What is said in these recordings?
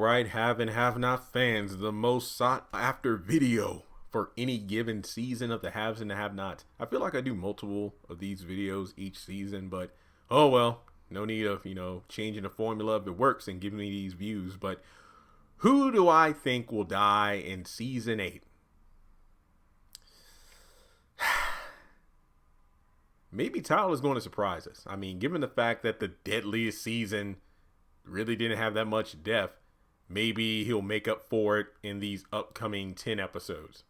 right, have and have not fans, the most sought after video for any given season of the haves and the have nots. I feel like I do multiple of these videos each season, but oh well, no need of, changing the formula if it works and giving me these views. But who do I think will die in season 8? Maybe Tyler's going to surprise us. I mean, given the fact that the deadliest season really didn't have that much death, maybe he'll make up for it in these upcoming 10 episodes.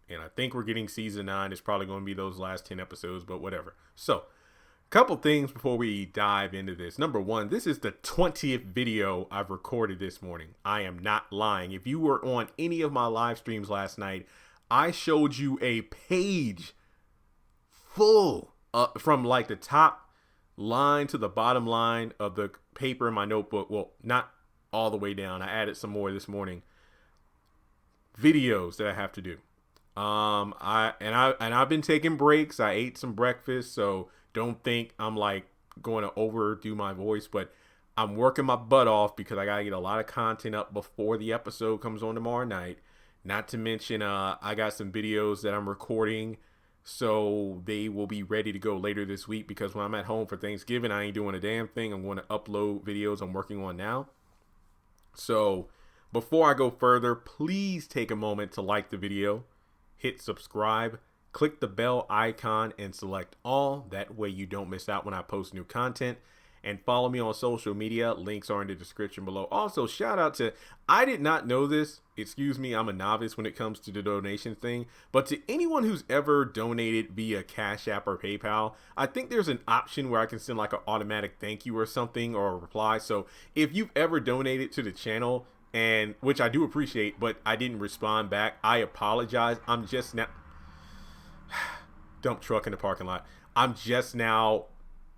And I think we're getting season 9. It's probably going to be those last 10 episodes, but whatever. So, a couple things before we dive into this. Number one, this is the 20th video I've recorded this morning. I am not lying. If you were on any of my live streams last night, I showed you a page full from like the top line to the bottom line of the paper in my notebook. Well, not all the way down. I added some more this morning. Videos that I have to do. I've been taking breaks. I ate some breakfast, so don't think I'm like going to overdo my voice, but I'm working my butt off because I gotta get a lot of content up before the episode comes on tomorrow night. Not to mention, I got some videos that I'm recording, so they will be ready to go later this week because when I'm at home for Thanksgiving, I ain't doing a damn thing. I'm going to upload videos I'm working on now. So before I go further, please take a moment to like the video, hit subscribe, click the bell icon and select all. That way you don't miss out when I post new content. And follow me on social media. Links are in the description below. Also, shout out to, I did not know this. Excuse me, I'm a novice when it comes to the donation thing. But to anyone who's ever donated via Cash App or PayPal, I think there's an option where I can send like an automatic thank you or something or a reply. So if you've ever donated to the channel, and which I do appreciate, but I didn't respond back, I apologize. I'm just now dump truck in the parking lot. I'm just now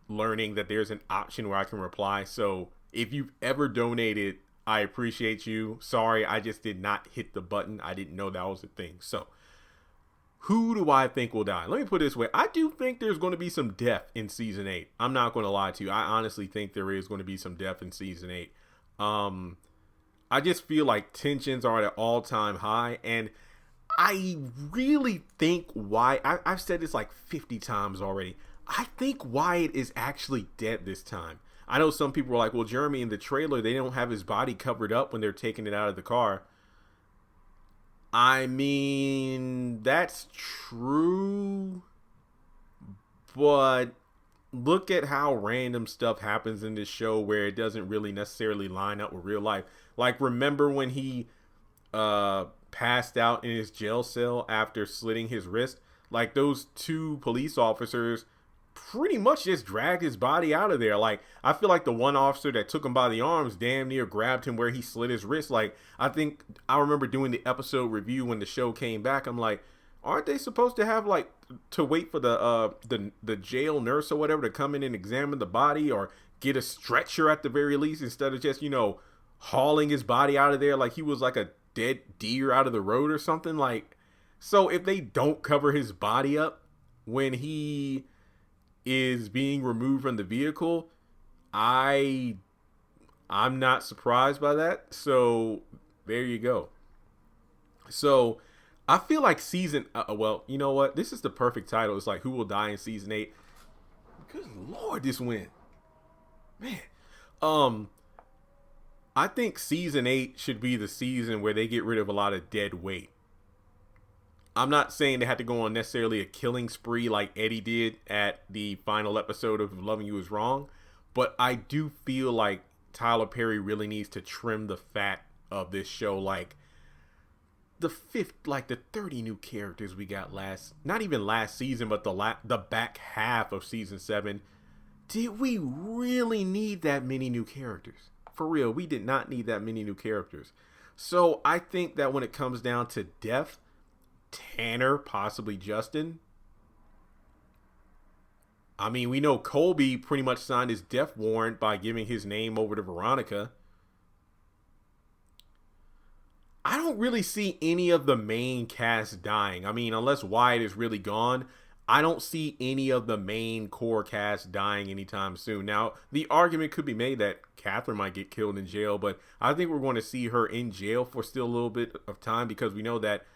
learning that there's an option where I can reply. So if you've ever donated, I appreciate you. Sorry, I just did not hit the button. I didn't know that was a thing. So who do I think will die? Let me put it this way. I do think there's going to be some death in season 8. I'm not going to lie to you. I honestly think there is going to be some death in season 8. I just feel like tensions are at an all-time high, and I really think I've said this like 50 times already. I think Wyatt is actually dead this time. I know some people are like, well, Jeremy, in the trailer, they don't have his body covered up when they're taking it out of the car. I mean, that's true. But look at how random stuff happens in this show where it doesn't really necessarily line up with real life. Like, remember when he passed out in his jail cell after slitting his wrist? Like, those 2 police officers pretty much just dragged his body out of there. Like, I feel like the one officer that took him by the arms damn near grabbed him where he slit his wrist. Like, I remember doing the episode review when the show came back. I'm like, aren't they supposed to have like to wait for the jail nurse or whatever to come in and examine the body or get a stretcher at the very least instead of just, hauling his body out of there like he was like a dead deer out of the road or something? Like, so if they don't cover his body up when he is being removed from the vehicle, I'm not surprised by that. So there you go. So I feel like well, you know what? This is the perfect title. It's like, who will die in season 8? Good Lord, this win. Man. I think season 8 should be the season where they get rid of a lot of dead weight. I'm not saying they had to go on necessarily a killing spree like Eddie did at the final episode of Loving You Is Wrong, but I do feel like Tyler Perry really needs to trim the fat of this show. Like the 30 new characters we got not even last season, but the back half of season 7. Did we really need that many new characters? For real, we did not need that many new characters. So I think that when it comes down to death, Tanner, possibly Justin. I mean, we know Colby pretty much signed his death warrant by giving his name over to Veronica. I don't really see any of the main cast dying. I mean, unless Wyatt is really gone, I don't see any of the main core cast dying anytime soon. Now, the argument could be made that Catherine might get killed in jail, but I think we're going to see her in jail for still a little bit of time because we know that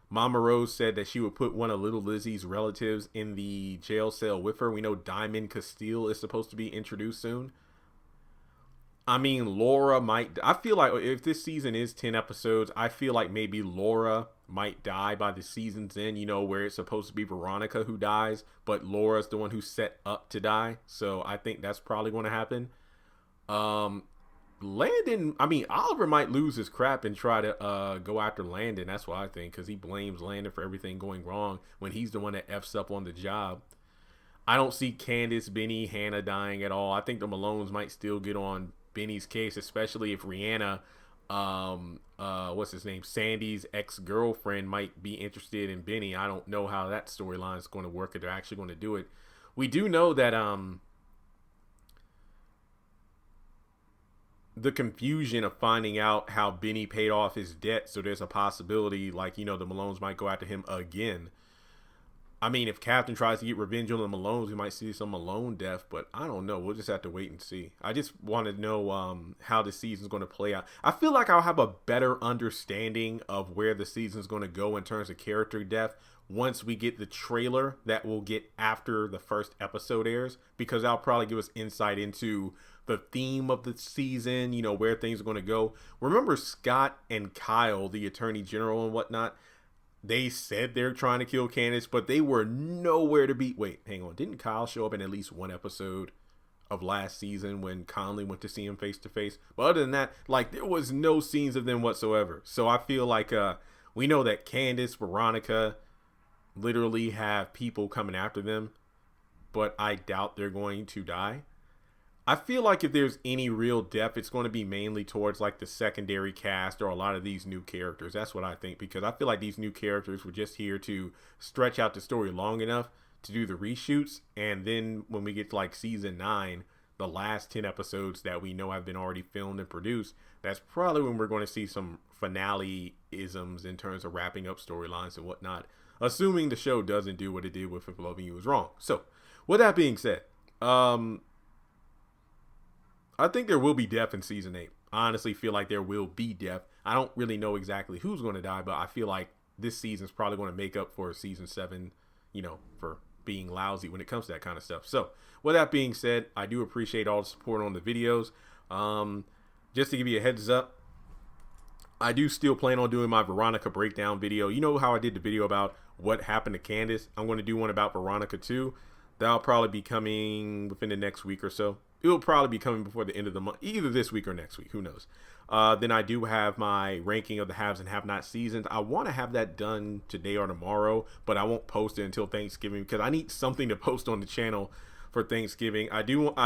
Mama Rose said that she would put one of Little Lizzie's relatives in the jail cell with her. We know Diamond Castile is supposed to be introduced soon. I mean, Laura might. I feel like if this season is 10 episodes, I feel like maybe Laura might die by the season's end, where it's supposed to be Veronica who dies, but Laura's the one who's set up to die. So I think that's probably going to happen. Landon, I mean, Oliver might lose his crap and try to go after Landon. That's what I think, because he blames Landon for everything going wrong when he's the one that F's up on the job. I don't see Candace, Benny, Hannah dying at all. I think the Malones might still get on Benny's case, especially if Rihanna, what's his name, Sandy's ex-girlfriend might be interested in Benny. I don't know how that storyline is going to work, if they're actually going to do it. We do know that the confusion of finding out how Benny paid off his debt, so there's a possibility, like, the Malones might go after him again. I mean, if Captain tries to get revenge on the Malones, we might see some Malone death, but I don't know. We'll just have to wait and see. I just want to know how the season's going to play out. I feel like I'll have a better understanding of where the season's going to go in terms of character death once we get the trailer that we'll get after the first episode airs, because that'll probably give us insight into the theme of the season, where things are going to go. Remember Scott and Kyle, the attorney general and whatnot? They said they're trying to kill Candace, but they were nowhere to be. Wait, hang on. Didn't Kyle show up in at least one episode of last season when Conley went to see him face to face? But other than that, there was no scenes of them whatsoever. So I feel like we know that Candace, Veronica literally have people coming after them, but I doubt they're going to die. I feel like if there's any real depth, it's going to be mainly towards the secondary cast or a lot of these new characters. That's what I think, because I feel like these new characters were just here to stretch out the story long enough to do the reshoots. And then when we get to season 9, the last 10 episodes that we know have been already filmed and produced, that's probably when we're going to see some finale-isms in terms of wrapping up storylines and whatnot, assuming the show doesn't do what it did with If Loving You Was Wrong. So with that being said, I think there will be death in season 8. I honestly feel like there will be death. I don't really know exactly who's going to die, but I feel like this season's probably going to make up for season 7, for being lousy when it comes to that kind of stuff. So with that being said, I do appreciate all the support on the videos. Just to give you a heads up, I do still plan on doing my Veronica breakdown video. You know how I did the video about what happened to Candace? I'm going to do one about Veronica too. That'll probably be coming within the next week or so. It will probably be coming before the end of the month, either this week or next week. Who knows? Then I do have my ranking of the haves and have-not seasons. I want to have that done today or tomorrow, but I won't post it until Thanksgiving because I need something to post on the channel for Thanksgiving. I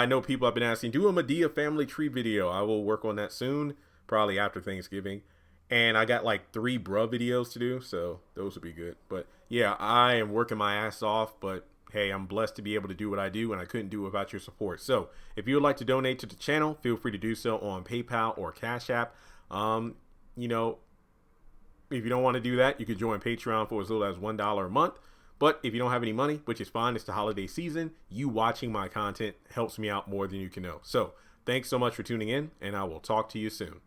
know people have been asking, do a Medea family tree video. I will work on that soon, probably after Thanksgiving. And I got 3 bruh videos to do, so those will be good. But yeah, I am working my ass off, but hey, I'm blessed to be able to do what I do, and I couldn't do it without your support. So if you would like to donate to the channel, feel free to do so on PayPal or Cash App. If you don't want to do that, you can join Patreon for as little as $1 a month. But if you don't have any money, which is fine, it's the holiday season, you watching my content helps me out more than you can know. So thanks so much for tuning in, and I will talk to you soon.